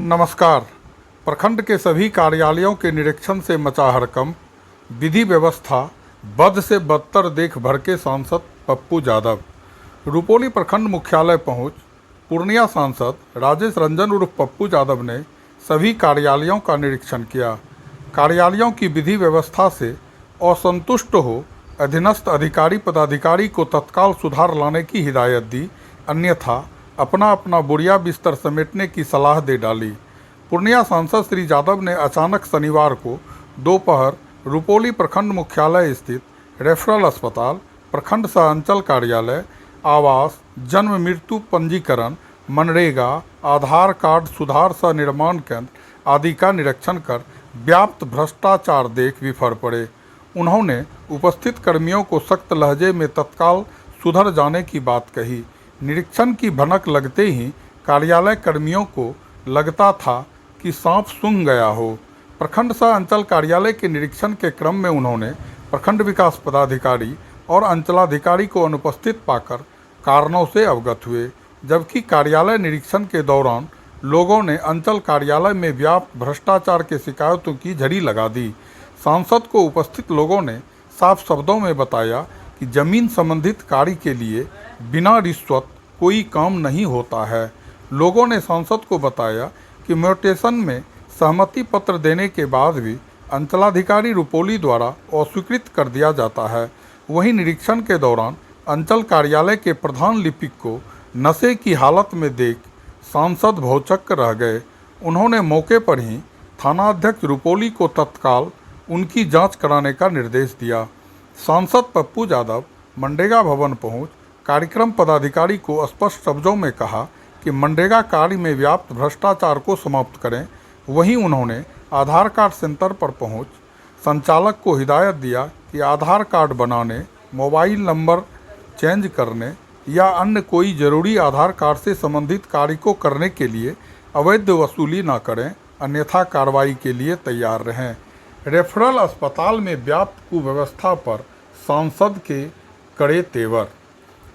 नमस्कार। प्रखंड के सभी कार्यालयों के निरीक्षण से मचा हड़कंप। विधि व्यवस्था बद से बदतर देख भड़के सांसद पप्पू यादव। रुपौली प्रखंड मुख्यालय पहुंच पूर्णिया सांसद राजेश रंजन उर्फ पप्पू यादव ने सभी कार्यालयों का निरीक्षण किया। कार्यालयों की विधि व्यवस्था से असंतुष्ट हो अधीनस्थ अधिकारी पदाधिकारी को तत्काल सुधार लाने की हिदायत दी, अन्यथा अपना अपना बोरिया बिस्तर समेटने की सलाह दे डाली। पूर्णिया सांसद श्री यादव ने अचानक शनिवार को दोपहर रुपौली प्रखंड मुख्यालय स्थित रेफरल अस्पताल, प्रखंड सह अंचल कार्यालय, आवास, जन्म मृत्यु पंजीकरण, मनरेगा, आधार कार्ड सुधार सह निर्माण केंद्र आदि का निरीक्षण कर व्याप्त भ्रष्टाचार देख विफर पड़े। उन्होंने उपस्थित कर्मियों को सख्त लहजे में तत्काल सुधर जाने की बात कही। निरीक्षण की भनक लगते ही कार्यालय कर्मियों को लगता था कि सांप सूंघ गया हो। प्रखंड सह अंचल कार्यालय के निरीक्षण के क्रम में उन्होंने प्रखंड विकास पदाधिकारी और अंचलाधिकारी को अनुपस्थित पाकर कारणों से अवगत हुए, जबकि कार्यालय निरीक्षण के दौरान लोगों ने अंचल कार्यालय में व्याप्त भ्रष्टाचार के शिकायतों की झड़ी लगा दी। सांसद को उपस्थित लोगों ने साफ शब्दों में बताया कि जमीन संबंधित कार्य के लिए बिना रिश्वत कोई काम नहीं होता है। लोगों ने सांसद को बताया कि म्यूटेशन में सहमति पत्र देने के बाद भी अंचलाधिकारी रुपौली द्वारा अस्वीकृत कर दिया जाता है। वहीं निरीक्षण के दौरान अंचल कार्यालय के प्रधान लिपिक को नशे की हालत में देख सांसद भौचक्क रह गए। उन्होंने मौके पर ही थानाध्यक्ष रुपौली को तत्काल उनकी जांच कराने का निर्देश दिया। सांसद पप्पू यादव मनरेगा भवन पहुंच कार्यक्रम पदाधिकारी को स्पष्ट शब्दों में कहा कि मनरेगा कार्य में व्याप्त भ्रष्टाचार को समाप्त करें। वहीं उन्होंने आधार कार्ड सेंटर पर पहुंच संचालक को हिदायत दिया कि आधार कार्ड बनाने, मोबाइल नंबर चेंज करने या अन्य कोई जरूरी आधार कार्ड से संबंधित कार्य को करने के लिए अवैध वसूली न करें, अन्यथा कार्रवाई के लिए तैयार रहें। रेफरल अस्पताल में व्याप्त कुव्यवस्था पर सांसद के कड़े तेवर।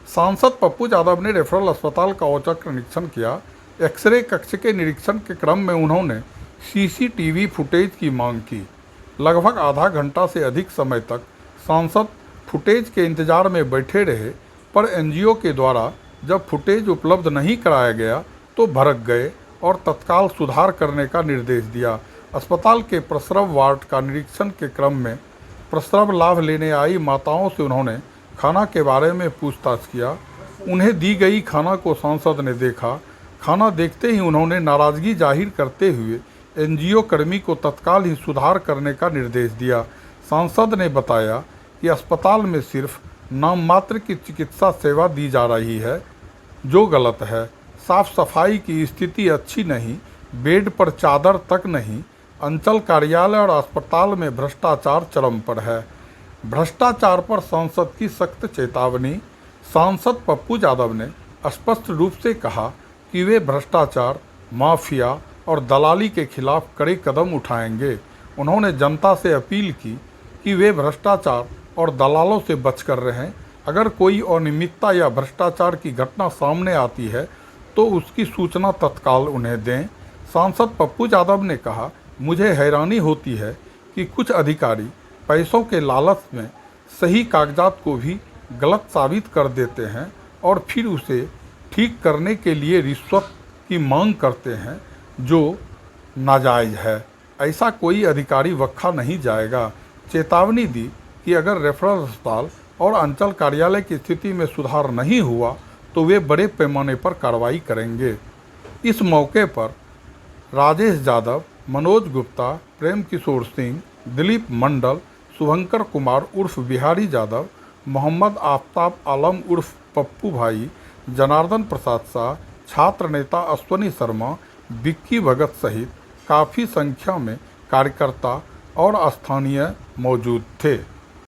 सांसद पप्पू यादव ने रेफरल अस्पताल का औचक निरीक्षण किया। एक्सरे कक्ष के निरीक्षण के क्रम में उन्होंने सीसीटीवी फुटेज की मांग की। लगभग आधा घंटा से अधिक समय तक सांसद फुटेज के इंतजार में बैठे रहे, पर एनजीओ के द्वारा जब फुटेज उपलब्ध नहीं कराया गया तो भड़क गए और तत्काल सुधार करने का निर्देश दिया। अस्पताल के प्रसव वार्ड का निरीक्षण के क्रम में प्रसव लाभ लेने आई माताओं से उन्होंने खाना के बारे में पूछताछ किया। उन्हें दी गई खाना को सांसद ने देखा। खाना देखते ही उन्होंने नाराज़गी जाहिर करते हुए एनजीओ कर्मी को तत्काल ही सुधार करने का निर्देश दिया। सांसद ने बताया कि अस्पताल में सिर्फ नाम मात्र की चिकित्सा सेवा दी जा रही है, जो गलत है। साफ सफाई की स्थिति अच्छी नहीं, बेड पर चादर तक नहीं। अंचल कार्यालय और अस्पताल में भ्रष्टाचार चरम पर है। भ्रष्टाचार पर सांसद की सख्त चेतावनी। सांसद पप्पू यादव ने स्पष्ट रूप से कहा कि वे भ्रष्टाचार, माफिया और दलाली के खिलाफ कड़े कदम उठाएंगे। उन्होंने जनता से अपील की कि वे भ्रष्टाचार और दलालों से बचकर रहें। अगर कोई अनियमितता या भ्रष्टाचार की घटना सामने आती है तो उसकी सूचना तत्काल उन्हें दें। सांसद पप्पू यादव ने कहा, मुझे हैरानी होती है कि कुछ अधिकारी पैसों के लालच में सही कागजात को भी गलत साबित कर देते हैं और फिर उसे ठीक करने के लिए रिश्वत की मांग करते हैं, जो नाजायज़ है। ऐसा कोई अधिकारी वक्खा नहीं जाएगा। चेतावनी दी कि अगर रेफरल अस्पताल और अंचल कार्यालय की स्थिति में सुधार नहीं हुआ तो वे बड़े पैमाने पर कार्रवाई करेंगे। इस मौके पर राजेश यादव, मनोज गुप्ता, प्रेम किशोर सिंह, दिलीप मंडल, शुभंकर कुमार उर्फ बिहारी यादव, मोहम्मद आफ्ताब आलम उर्फ पप्पू भाई, जनार्दन प्रसाद शाह, छात्र नेता अश्वनी शर्मा, विक्की भगत सहित काफ़ी संख्या में कार्यकर्ता और स्थानीय मौजूद थे।